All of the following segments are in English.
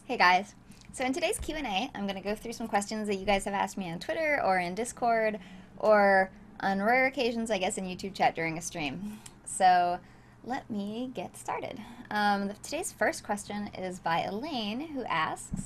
Hey guys. So in today's Q&A, I'm going to go through some questions that you guys have asked me on Twitter or in Discord or on rare occasions, I guess, in YouTube chat during a stream. So let me get started. Today's first question is by Elaine, who asks,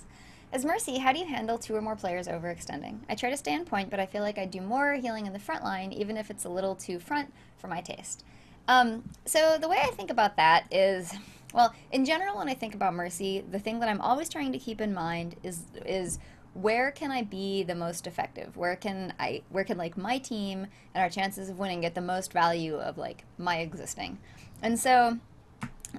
as Mercy, how do you handle two or more players overextending? I try to stay on point, but I feel like I do more healing in the front line, even if it's a little too front for my taste. So the way I think about that is, well, in general, when I think about Mercy, the thing that I'm always trying to keep in mind is where can I be the most effective? Where can like my team and our chances of winning get the most value of like my existing? And so,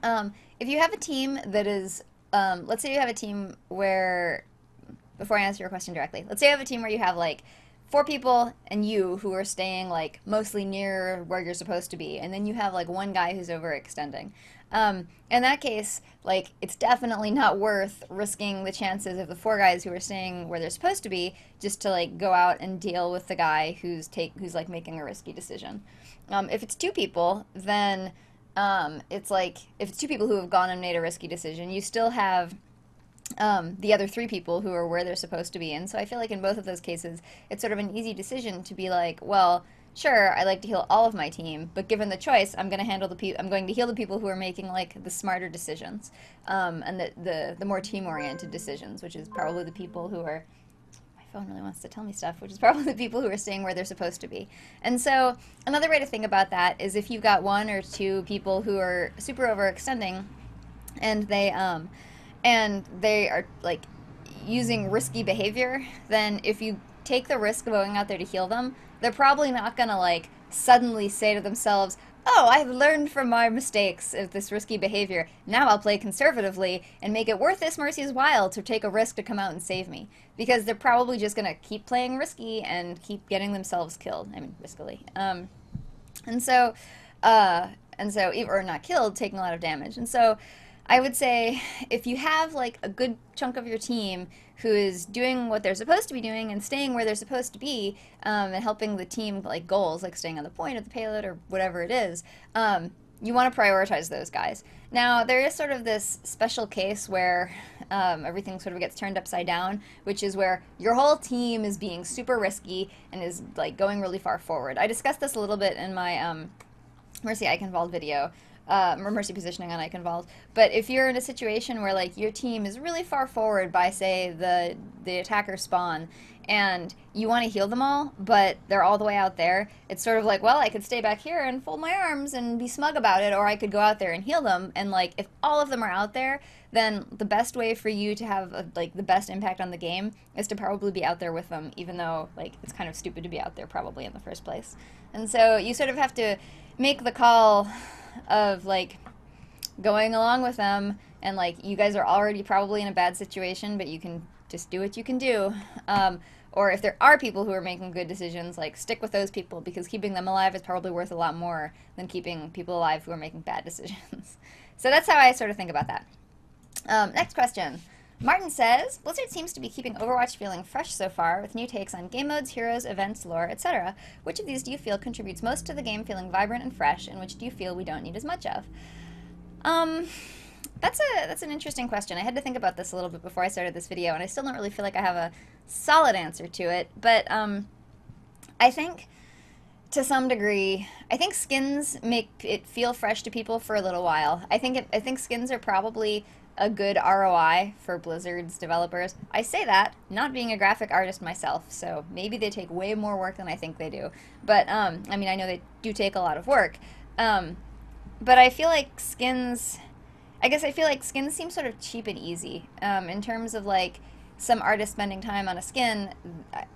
if you have a team that is, let's say you have a team where, before I answer your question directly, let's say you have a team where you have like four people and you who are staying like mostly near where you're supposed to be, and then you have like one guy who's overextending. In that case, like it's definitely not worth risking the chances of the four guys who are staying where they're supposed to be just to like go out and deal with the guy who's like making a risky decision. If it's two people, then it's like if it's two people who have gone and made a risky decision, you still have the other three people who are where they're supposed to be. And so I feel like in both of those cases, it's sort of an easy decision to be like, well, sure, I like to heal all of my team, but given the choice, I'm going to heal the people who are making like the smarter decisions, and the more team-oriented decisions, which is probably the people who are. My phone really wants to tell me stuff, which is probably the people who are staying where they're supposed to be. And so another way to think about that is if you've got one or two people who are super overextending, and they are like using risky behavior, then if you take the risk of going out there to heal them, they're probably not gonna like suddenly say to themselves, oh, I've learned from my mistakes of this risky behavior. Now I'll play conservatively and make it worth this Mercy's while to take a risk to come out and save me. Because they're probably just gonna keep playing risky and keep getting themselves killed. I mean, riskily. And so, or not killed, taking a lot of damage. And so, I would say if you have like a good chunk of your team who is doing what they're supposed to be doing and staying where they're supposed to be, and helping the team like goals, like staying on the point of the payload or whatever it is, you want to prioritize those guys. Now, there is sort of this special case where everything sort of gets turned upside down, which is where your whole team is being super risky and is like going really far forward. I discussed this a little bit in my Mercy Eichenwald video. Mercy positioning on Eichenwald. But if you're in a situation where like your team is really far forward by say the attacker spawn and you want to heal them all, but they're all the way out there, it's sort of like, well, I could stay back here and fold my arms and be smug about it, or I could go out there and heal them. And like if all of them are out there, then the best way for you to have like the best impact on the game is to probably be out there with them, even though like it's kind of stupid to be out there probably in the first place. And so you sort of have to make the call of like going along with them, and like you guys are already probably in a bad situation, but you can just do what you can do. Or if there are people who are making good decisions, like stick with those people, because keeping them alive is probably worth a lot more than keeping people alive who are making bad decisions. So that's how I sort of think about that. Next question. Martin says, Blizzard seems to be keeping Overwatch feeling fresh so far, with new takes on game modes, heroes, events, lore, etc. Which of these do you feel contributes most to the game feeling vibrant and fresh, and which do you feel we don't need as much of? That's an interesting question. I had to think about this a little bit before I started this video, and I still don't really feel like I have a solid answer to it, but I think to some degree, I think skins make it feel fresh to people for a little while. I think skins are probably a good ROI for Blizzard's developers. I say that, not being a graphic artist myself, so maybe they take way more work than I think they do. But, I mean, I know they do take a lot of work. But I feel like skins, seem sort of cheap and easy. In terms of, like, some artist spending time on a skin,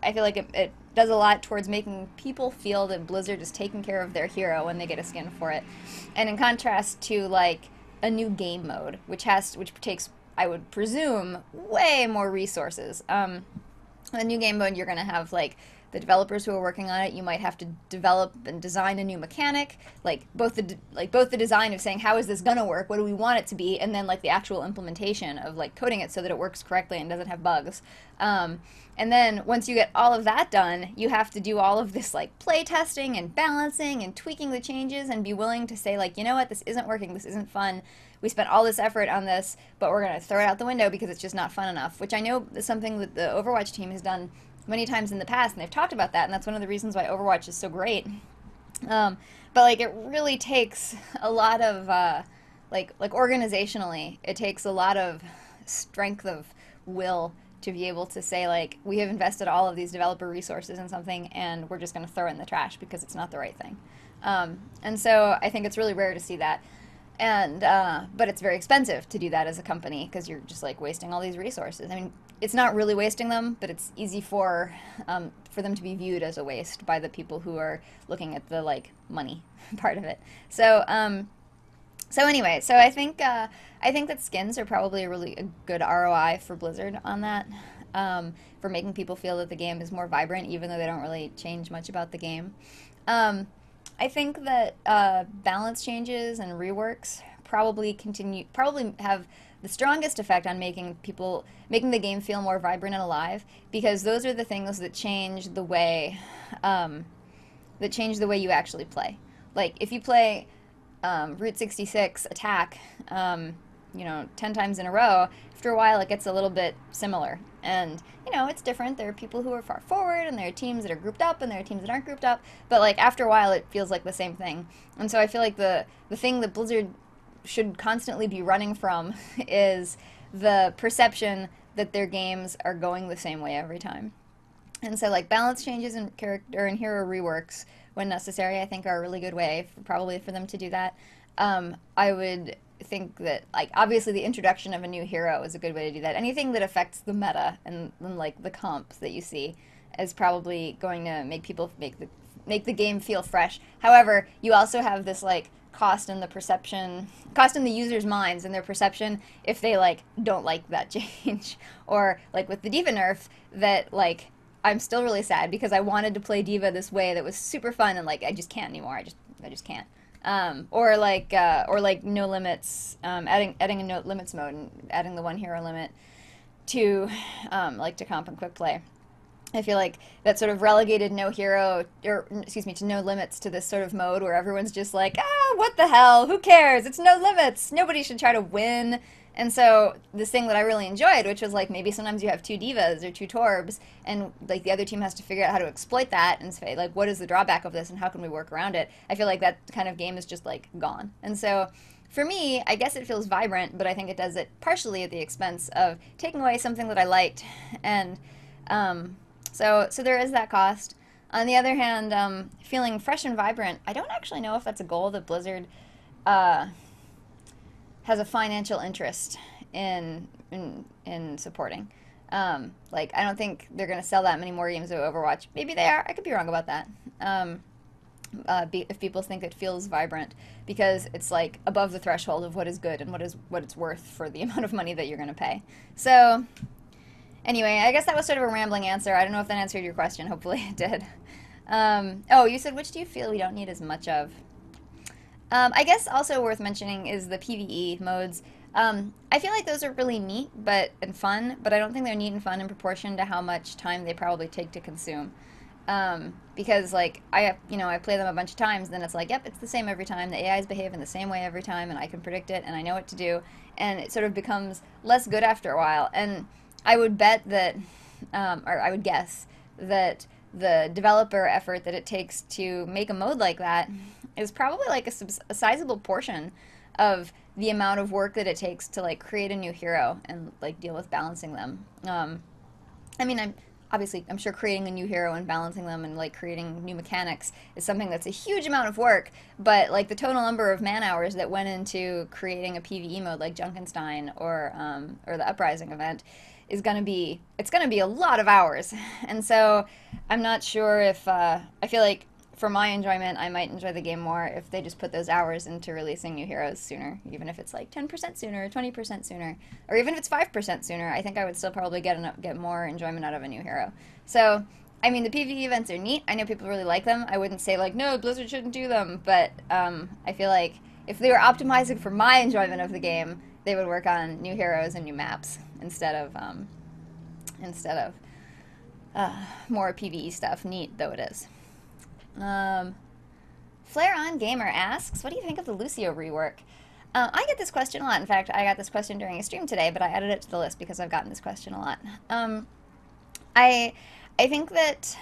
I feel like it does a lot towards making people feel that Blizzard is taking care of their hero when they get a skin for it. And in contrast to, like, a new game mode, which takes, I would presume, way more resources. A new game mode, you're gonna have like the developers who are working on it, you might have to develop and design a new mechanic, like both the design of saying how is this gonna work, what do we want it to be, and then like the actual implementation of like coding it so that it works correctly and doesn't have bugs. And then once you get all of that done, you have to do all of this like play testing and balancing and tweaking the changes and be willing to say like, you know what, this isn't working, this isn't fun. We spent all this effort on this, but we're going to throw it out the window because it's just not fun enough, which I know is something that the Overwatch team has done many times in the past, and they've talked about that, and that's one of the reasons why Overwatch is so great. But like it really takes a lot of like organizationally, it takes a lot of strength of will to be able to say like we have invested all of these developer resources in something and we're just going to throw it in the trash because it's not the right thing. And so I think it's really rare to see that. And but it's very expensive to do that as a company because you're just like wasting all these resources. I mean, it's not really wasting them, but it's easy for them to be viewed as a waste by the people who are looking at the like money part of it. So anyway, so I think that skins are probably a good ROI for Blizzard on that, for making people feel that the game is more vibrant, even though they don't really change much about the game. I think that balance changes and reworks probably have the strongest effect on making the game feel more vibrant and alive, because those are the things that change the way you actually play. Like if you play Route 66 attack, 10 times in a row, after a while it gets a little bit similar. And, it's different. There are people who are far forward, and there are teams that are grouped up, and there are teams that aren't grouped up. But, like, after a while, it feels like the same thing. And so I feel like the thing that Blizzard should constantly be running from is the perception that their games are going the same way every time. And so, like, balance changes and character and hero reworks, when necessary, I think are a really good way, probably for them to do that. I would think that, like, obviously the introduction of a new hero is a good way to do that. Anything that affects the meta and like the comps that you see is probably going to make people make the game feel fresh. However, you also have this like cost in the user's minds and their perception if they like don't like that change. Or like with the D.Va nerf, that like I'm still really sad because I wanted to play D.Va this way that was super fun, and like I just can't anymore. I just can't. Or like no limits, adding a no limits mode and adding the one hero limit to to comp and quick play. I feel like that sort of relegated no limits to this sort of mode where everyone's just like, what the hell? Who cares? It's no limits. Nobody should try to win. And so this thing that I really enjoyed, which was like maybe sometimes you have two divas or two torbs, and like the other team has to figure out how to exploit that and say like, what is the drawback of this and how can we work around it? I feel like that kind of game is just like gone. And so for me, I guess it feels vibrant, but I think it does it partially at the expense of taking away something that I liked. And so there is that cost. On the other hand, feeling fresh and vibrant, I don't actually know if that's a goal that Blizzard has a financial interest in supporting. Like, I don't think they're going to sell that many more games of Overwatch. Maybe they are. I could be wrong about that. If people think it feels vibrant, because it's like above the threshold of what is good and what it's worth for the amount of money that you're going to pay. So anyway, I guess that was sort of a rambling answer. I don't know if that answered your question. Hopefully it did. You said, which do you feel we don't need as much of? I guess also worth mentioning is the PvE modes. I feel like those are really neat and fun, but I don't think they're neat and fun in proportion to how much time they probably take to consume. Because like I play them a bunch of times, then it's like, yep, it's the same every time. The AIs behave in the same way every time, and I can predict it, and I know what to do, and it sort of becomes less good after a while. And I would bet that, or I would guess that the developer effort that it takes to make a mode like that is probably like a sizable portion of the amount of work that it takes to like create a new hero and like deal with balancing them. I mean, I'm sure creating a new hero and balancing them and like creating new mechanics is something that's a huge amount of work, but like the total number of man hours that went into creating a PvE mode like Junkenstein or the Uprising event is gonna be a lot of hours. And so I'm not sure if I feel like for my enjoyment, I might enjoy the game more if they just put those hours into releasing new heroes sooner, even if it's like 10% sooner, 20% sooner, or even if it's 5% sooner. I think I would still probably get more enjoyment out of a new hero. So I mean, the PvE events are neat. I know people really like them. I wouldn't say like, no, Blizzard shouldn't do them, but I feel like if they were optimizing for my enjoyment of the game, they would work on new heroes and new maps instead of more PvE stuff. Neat though it is. Flare On Gamer asks, what do you think of the Lucio rework? I get this question a lot. In fact, I got this question during a stream today, but I added it to the list because I've gotten this question a lot. I think that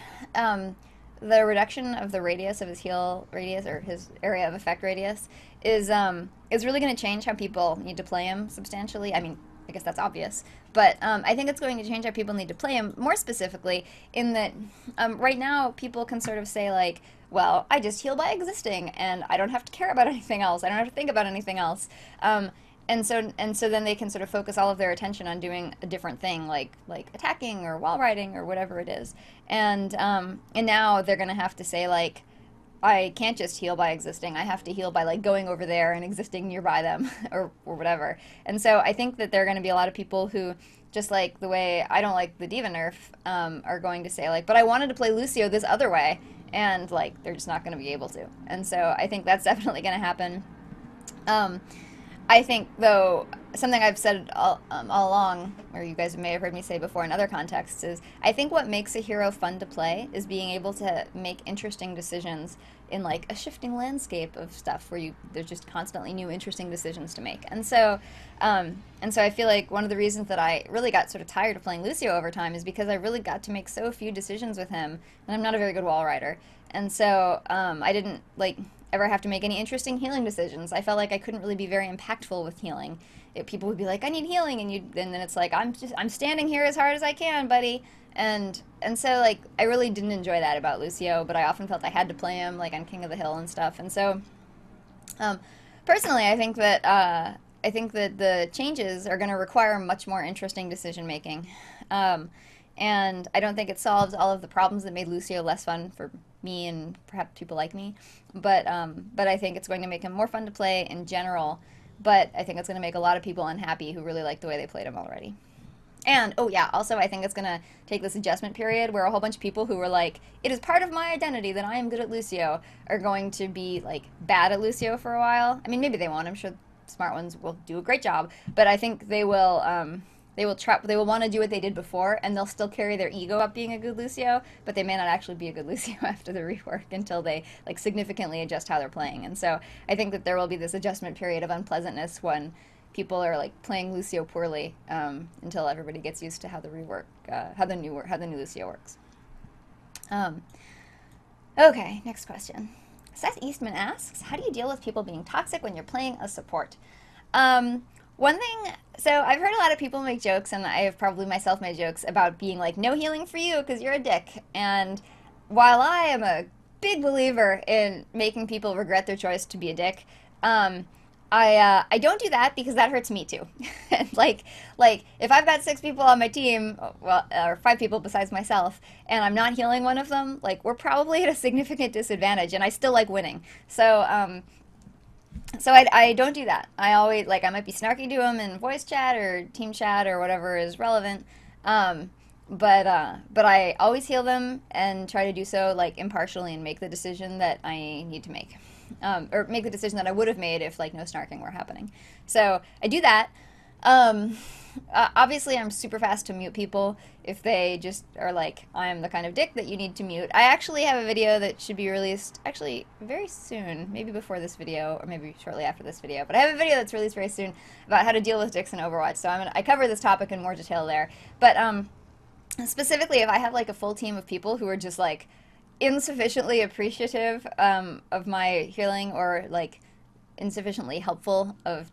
the reduction of the radius of his heal radius, or his area of effect radius, is really going to change how people need to play him substantially. I mean, I guess that's obvious, but I think it's going to change how people need to play him more specifically in that right now people can sort of say like, well, I just heal by existing and I don't have to care about anything else. I don't have to think about anything else. And so then they can sort of focus all of their attention on doing a different thing, like attacking or wall riding or whatever it is. And now they're going to have to say like, I can't just heal by existing. I have to heal by like going over there and existing nearby them or whatever. And so I think that there are going to be a lot of people who, just like the way I don't like the D.Va nerf, are going to say like, but I wanted to play Lucio this other way, and like they're just not going to be able to. And so I think that's definitely going to happen. I think, though, something I've said all along, or you guys may have heard me say before in other contexts, is I think what makes a hero fun to play is being able to make interesting decisions in like a shifting landscape of stuff where there's just constantly new interesting decisions to make. And so I feel like one of the reasons that I really got sort of tired of playing Lucio over time is because I really got to make so few decisions with him, and I'm not a very good wall rider. And so I didn't like ever have to make any interesting healing decisions. I felt like I couldn't really be very impactful with healing. People would be like, I need healing, and then it's like, I'm standing here as hard as I can, buddy. And so like I really didn't enjoy that about Lucio, but I often felt I had to play him like on King of the Hill and stuff. And so personally, I think that the changes are going to require much more interesting decision making. And I don't think it solves all of the problems that made Lucio less fun for me and perhaps people like me, but I think it's going to make him more fun to play in general, but I think it's going to make a lot of people unhappy who really like the way they played him already. And, oh yeah, also I think it's going to take this adjustment period where a whole bunch of people who were like, it is part of my identity that I am good at Lucio, are going to be like bad at Lucio for a while. I mean, maybe they won't. I'm sure smart ones will do a great job, but I think they will want to do what they did before, and they'll still carry their ego up being a good Lucio, but they may not actually be a good Lucio after the rework until they like significantly adjust how they're playing. And so I think that there will be this adjustment period of unpleasantness when people are like playing Lucio poorly until everybody gets used to how the rework, how the new Lucio works. Okay, next question. Seth Eastman asks, how do you deal with people being toxic when you're playing a support? One thing, so I've heard a lot of people make jokes, and I have probably myself made jokes about being like, no healing for you because you're a dick. And while I am a big believer in making people regret their choice to be a dick, I don't do that because that hurts me too. like if I've got 6 people on my team, well, or 5 people besides myself, and I'm not healing one of them, like we're probably at a significant disadvantage, and I still like winning. So I don't do that. I always, like, I might be snarky to them in voice chat or team chat or whatever is relevant, but I always heal them and try to do so, like, impartially and make the decision that I need to make. Or make the decision that I would have made if, like, no snarking were happening. So I do that. Obviously, I'm super fast to mute people if they just are like, I am the kind of dick that you need to mute. I actually have a video that should be released, actually, very soon. Maybe before this video, or maybe shortly after this video. But I have a video that's released very soon about how to deal with dicks in Overwatch. So I cover this topic in more detail there. But specifically, if I have, like, a full team of people who are just, like, insufficiently appreciative of my healing, or, like, insufficiently helpful of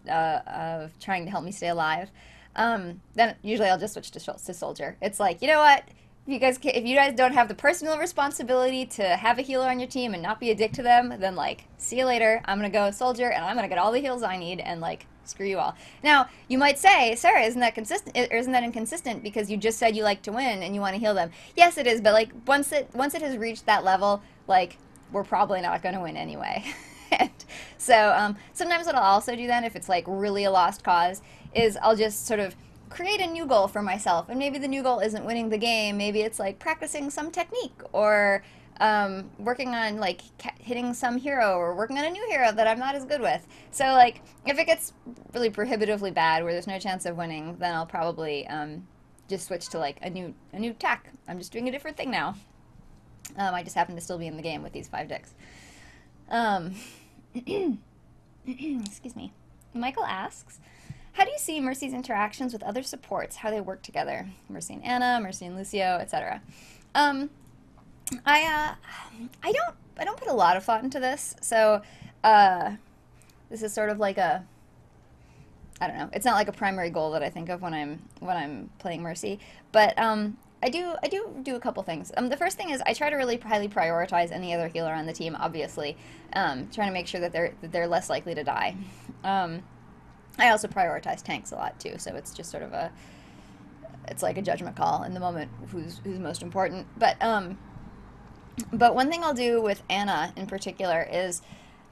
trying to help me stay alive, then usually I'll just switch to soldier. It's like, you know what? If you guys don't have the personal responsibility to have a healer on your team and not be a dick to them, then like, see you later. I'm gonna go soldier, and I'm gonna get all the heals I need, and like, screw you all. Now, you might say, Sarah, isn't that consistent? Or isn't that inconsistent? Because you just said you like to win and you want to heal them. Yes, it is. But like, once it has reached that level, like, we're probably not gonna win anyway. And so sometimes what I'll also do then, if it's like really a lost cause, is I'll just sort of create a new goal for myself. And maybe the new goal isn't winning the game. Maybe it's like practicing some technique or working on like hitting some hero or working on a new hero that I'm not as good with. So like if it gets really prohibitively bad where there's no chance of winning, then I'll probably just switch to like a new tack. I'm just doing a different thing now. I just happen to still be in the game with these 5 dicks. Excuse me. Michael asks, how do you see Mercy's interactions with other supports, how they work together? Mercy and Anna, Mercy and Lucio, etc. I don't put a lot of thought into this, so this is sort of like a, I don't know. It's not like a primary goal that I think of when I'm playing Mercy, but I do a couple things. The first thing is I try to really highly prioritize any other healer on the team. Obviously, trying to make sure that they're less likely to die. I also prioritize tanks a lot too, so it's just sort of it's like a judgment call in the moment who's most important. But one thing I'll do with Anna in particular is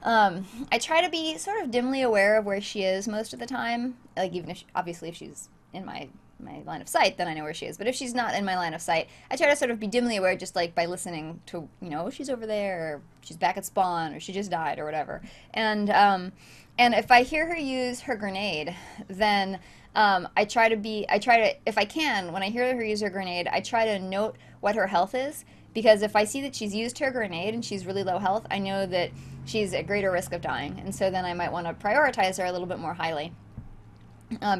I try to be sort of dimly aware of where she is most of the time. Like even if obviously if she's in my line of sight, then I know where she is. But if she's not in my line of sight, I try to sort of be dimly aware just like by listening to, she's over there, or she's back at spawn, or she just died, or whatever. And if I hear her use her grenade, then I try to, if I can, when I hear her use her grenade, I try to note what her health is. Because if I see that she's used her grenade and she's really low health, I know that she's at greater risk of dying. And so then I might want to prioritize her a little bit more highly.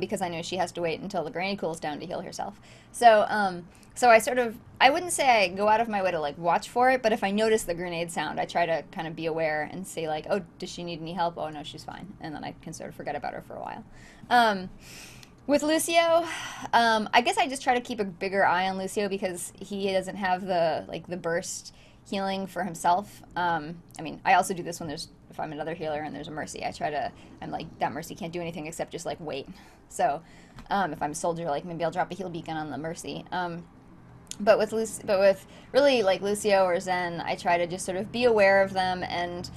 Because I know she has to wait until the grenade cools down to heal herself. So I wouldn't say I go out of my way to like watch for it, but if I notice the grenade sound, I try to kind of be aware and say like, oh, does she need any help? Oh no, she's fine. And then I can sort of forget about her for a while. With Lucio, I guess I just try to keep a bigger eye on Lucio because he doesn't have the burst healing for himself. I mean, I also do this when if I'm another healer and there's a Mercy, I'm like, that Mercy can't do anything except just like wait. So, if I'm a soldier, like maybe I'll drop a heal beacon on the Mercy. But with really like Lucio or Zen, I try to just sort of be aware of them and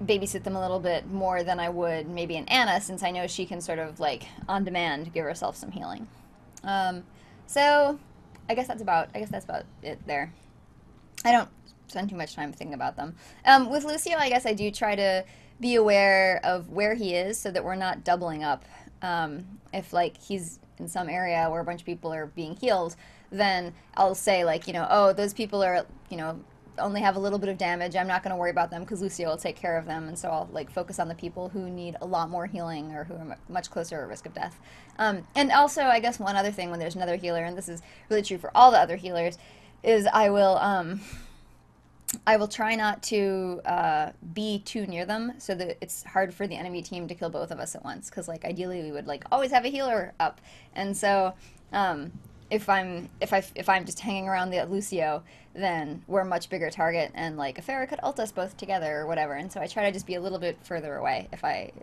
babysit them a little bit more than I would maybe an Anna, since I know she can sort of like on demand give herself some healing. So I guess that's about it there. I don't spend too much time thinking about them. With Lucio, I guess I do try to be aware of where he is so that we're not doubling up. If like he's in some area where a bunch of people are being healed, then I'll say like, oh, those people are, only have a little bit of damage. I'm not going to worry about them because Lucio will take care of them, and so I'll like focus on the people who need a lot more healing or who are much closer at risk of death. And also, I guess one other thing when there's another healer, and this is really true for all the other healers, is I will try not to be too near them so that it's hard for the enemy team to kill both of us at once, because like ideally we would like always have a healer up, and so if I'm just hanging around the Lucio, then we're a much bigger target, and like a Farah could ult us both together or whatever. And so I try to just be a little bit further away if like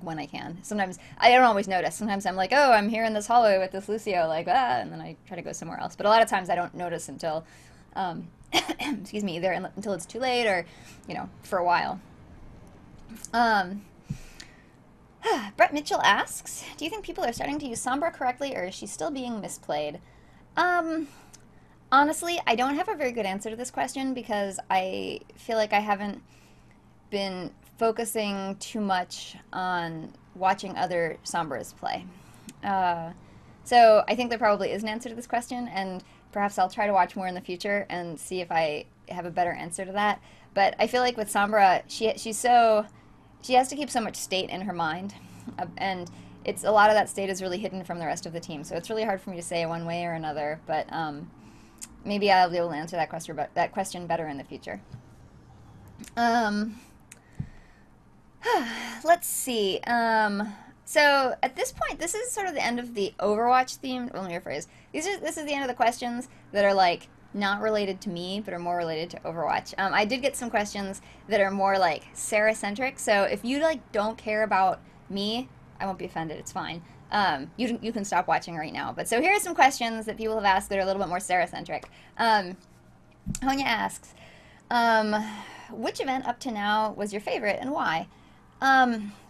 when I can. Sometimes I don't always notice. Sometimes I'm like, oh, I'm here in this hallway with this Lucio, like and then I try to go somewhere else. But a lot of times I don't notice until excuse me, either until it's too late or for a while. Brett Mitchell asks, do you think people are starting to use Sombra correctly, or is she still being misplayed? Honestly, I don't have a very good answer to this question because I feel like I haven't been focusing too much on watching other Sombras play. So I think there probably is an answer to this question, and perhaps I'll try to watch more in the future and see if I have a better answer to that. But I feel like with Sombra, she has to keep so much state in her mind, and a lot of that state is really hidden from the rest of the team. So it's really hard for me to say one way or another. But maybe I'll be able to answer that question better in the future. Let's see. So at this point, this is sort of the end of the Overwatch theme. Well, let me rephrase. This is the end of the questions that are like not related to me, but are more related to Overwatch. I did get some questions that are more like Sarah-centric. So if you like don't care about me, I won't be offended. It's fine. You can stop watching right now. But so here are some questions that people have asked that are a little bit more Sarah-centric. Honya asks, which event up to now was your favorite and why?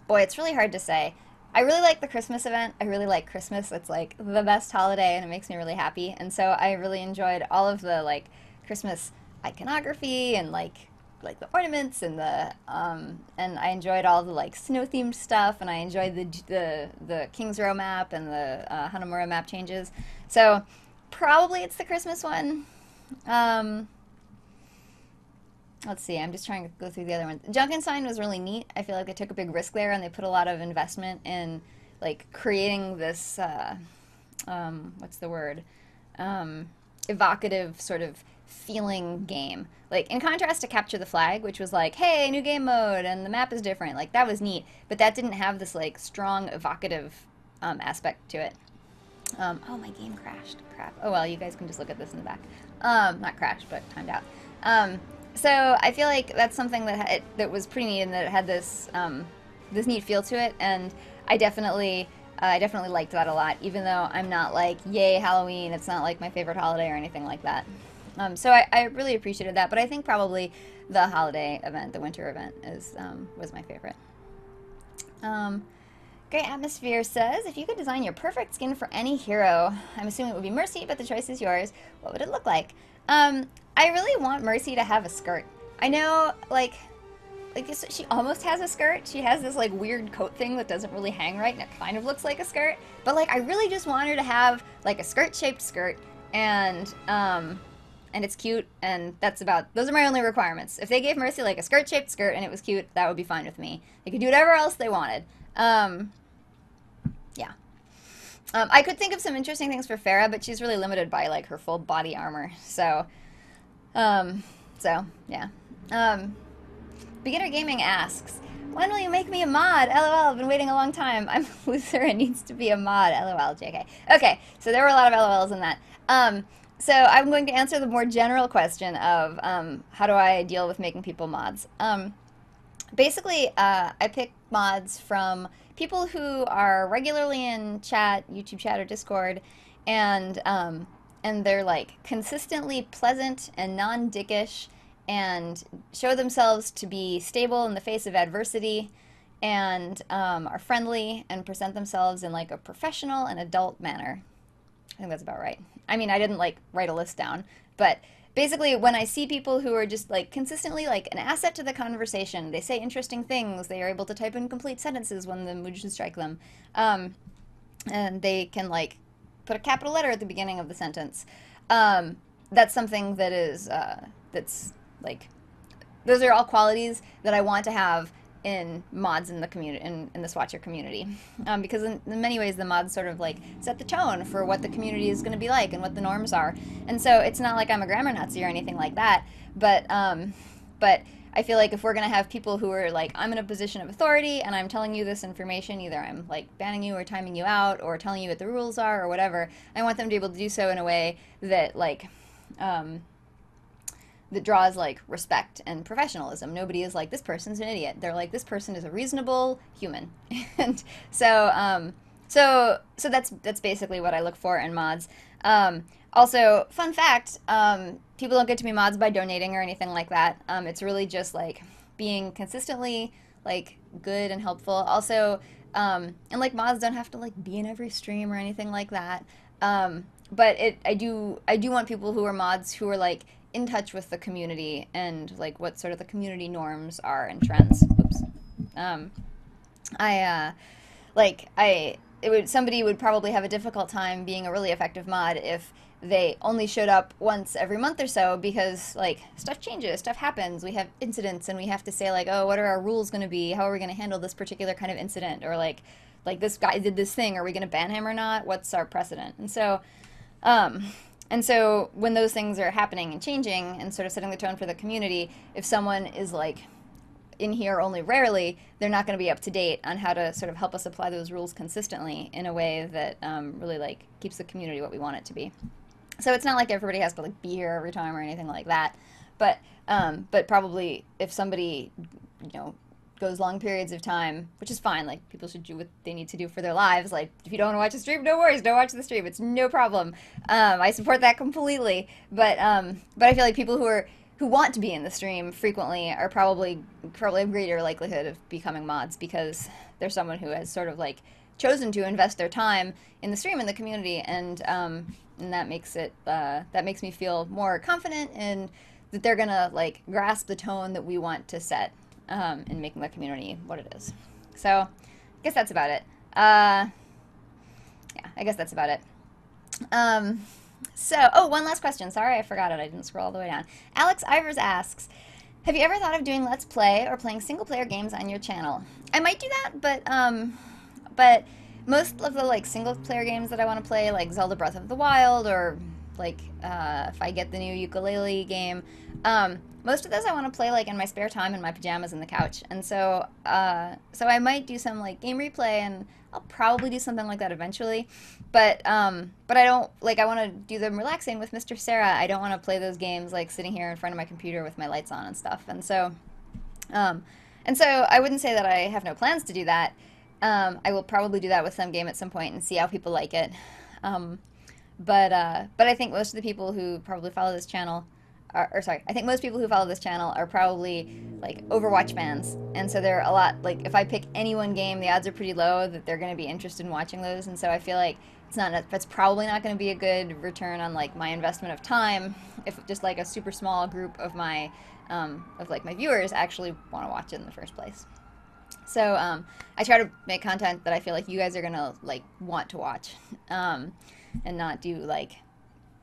Boy, it's really hard to say. I really like the Christmas event. I really like Christmas. It's like the best holiday and it makes me really happy. And so I really enjoyed all of the like Christmas iconography and like the ornaments and I enjoyed all the like snow themed stuff and I enjoyed the King's Row map and the Hanamura map changes. So probably it's the Christmas one. Um, Let's see. I'm just trying to go through the other ones. Junkenstein was really neat. I feel like they took a big risk there, and they put a lot of investment in like creating this. What's the word? Evocative sort of feeling game. Like in contrast to Capture the Flag, which was like, hey, new game mode, and the map is different. Like that was neat, but that didn't have this like strong evocative aspect to it. Oh, my game crashed. Crap. Oh well, you guys can just look at this in the back. Not crashed, but timed out. So I feel like that's something that was pretty neat and that it had this this neat feel to it, and I definitely liked that a lot. Even though I'm not like yay Halloween, it's not like my favorite holiday or anything like that. So I really appreciated that, but I think probably the holiday event, the winter event, was my favorite. Great Atmosphere says, if you could design your perfect skin for any hero, I'm assuming it would be Mercy, but the choice is yours. What would it look like? I really want Mercy to have a skirt. I know, like she almost has a skirt. She has this like weird coat thing that doesn't really hang right, and it kind of looks like a skirt. But like, I really just want her to have like a skirt-shaped skirt, and it's cute, and those are my only requirements. If they gave Mercy like a skirt-shaped skirt and it was cute, that would be fine with me. They could do whatever else they wanted. Yeah. I could think of some interesting things for Farah, but she's really limited by like her full body armor. So yeah. Beginner Gaming asks, when will you make me a mod? LOL, I've been waiting a long time. I'm a loser and needs to be a mod. LOL, JK. Okay, so there were a lot of LOLs in that. So I'm going to answer the more general question of how do I deal with making people mods. Basically, I pick mods from people who are regularly in chat, YouTube chat or Discord, and they're like consistently pleasant and non-dickish and show themselves to be stable in the face of adversity and are friendly and present themselves in like a professional and adult manner. I think that's about right. I mean, I didn't like write a list down, but basically when I see people who are just like consistently like an asset to the conversation, they say interesting things, they are able to type in complete sentences when the mood should strike them, and they can like put a capital letter at the beginning of the sentence. That's something that is that's like, those are all qualities that I want to have in mods in the community, in the Swatcher community, because in many ways the mods sort of like set the tone for what the community is going to be like and what the norms are. And so it's not like I'm a grammar Nazi or anything like that, but I feel like if we're going to have people who are like, I'm in a position of authority and I'm telling you this information, either I'm like banning you or timing you out or telling you what the rules are or whatever, I want them to be able to do so in a way that like that draws like respect and professionalism. Nobody is like, this person's an idiot. They're like, this person is a reasonable human. And so that's basically what I look for in mods. Also, fun fact, people don't get to be mods by donating or anything like that. It's really just like being consistently like good and helpful. Also, and like mods don't have to like be in every stream or anything like that. But I do want people who are mods who are like in touch with the community and like what sort of the community norms are and trends. Oops. Somebody would probably have a difficult time being a really effective mod if they only showed up once every month or so, because like stuff changes, stuff happens, we have incidents, and we have to say like, oh, what are our rules going to be? How are we going to handle this particular kind of incident? Or like this guy did this thing, are we going to ban him or not? What's our precedent? And so when those things are happening and changing and sort of setting the tone for the community, if someone is like in here only rarely, they're not going to be up to date on how to sort of help us apply those rules consistently in a way that really like keeps the community what we want it to be. So it's not like everybody has to like be here every time or anything like that, but probably if somebody, you know, goes long periods of time, which is fine, like people should do what they need to do for their lives. Like if you don't want to watch the stream, no worries, don't watch the stream, it's no problem. I support that completely, but I feel like people who are who want to be in the stream frequently are probably a greater likelihood of becoming mods because there's someone who has sort of like chosen to invest their time in the stream in the community, and that makes me feel more confident in that they're gonna like grasp the tone that we want to set in making the community what it is. So I guess that's about it. Yeah, I guess that's about it. Oh, one last question. Sorry, I forgot it. I didn't scroll all the way down. Alex Ivers asks, have you ever thought of doing Let's Play or playing single-player games on your channel? I might do that, but most of the like single-player games that I want to play, like Zelda Breath of the Wild, or like if I get the new ukulele game, most of those I want to play like in my spare time in my pajamas in the couch. And so I might do some like game replay, and I'll probably do something like that eventually. But I don't like, I want to do them relaxing with Mr. Sarah. I don't want to play those games like sitting here in front of my computer with my lights on and stuff. And so I wouldn't say that I have no plans to do that. I will probably do that with some game at some point and see how people like it. But I think most of the people who probably follow this channel I think most people who follow this channel are probably like Overwatch fans, and so they're a lot like, if I pick any one game, the odds are pretty low that they're going to be interested in watching those, and so I feel like that's probably not going to be a good return on like my investment of time if just like a super small group of my my viewers actually want to watch it in the first place. So I try to make content that I feel like you guys are going to like want to watch, and not do like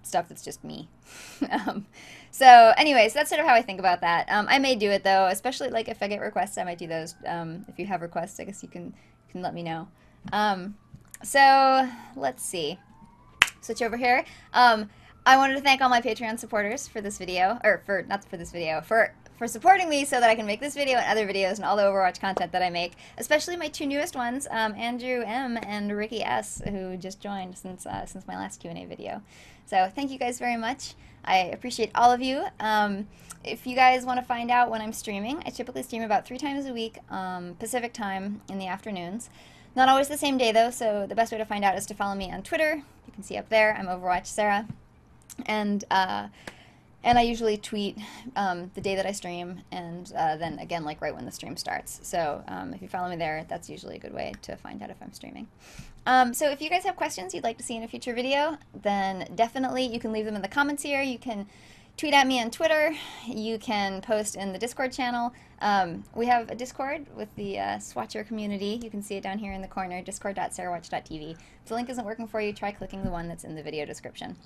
stuff that's just me. So anyways, that's sort of how I think about that. I may do it though, especially like if I get requests, I might do those. If you have requests, I guess you can let me know. So let's see. Switch over here. I wanted to thank all my Patreon supporters for this video, or for supporting me so that I can make this video and other videos and all the Overwatch content that I make, especially my two newest ones, Andrew M. and Ricky S., who just joined since my last Q&A video. So thank you guys very much. I appreciate all of you. If you guys want to find out when I'm streaming, I typically stream about 3 times a week, Pacific time in the afternoons. Not always the same day though, so the best way to find out is to follow me on Twitter. You can see up there, I'm Overwatch Sarah. And I usually tweet the day that I stream, and then again, like right when the stream starts. So if you follow me there, that's usually a good way to find out if I'm streaming. So if you guys have questions you'd like to see in a future video, then definitely you can leave them in the comments here. You can tweet at me on Twitter. You can post in the Discord channel. We have a Discord with the Swatcher community. You can see it down here in the corner, discord.sarahwatch.tv. If the link isn't working for you, try clicking the one that's in the video description.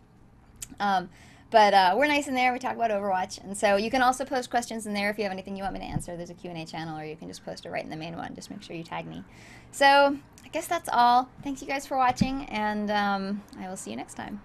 But we're nice in there. We talk about Overwatch. And so you can also post questions in there if you have anything you want me to answer. There's a Q&A channel, or you can just post it right in the main one. Just make sure you tag me. So I guess that's all. Thanks you guys for watching, and I will see you next time.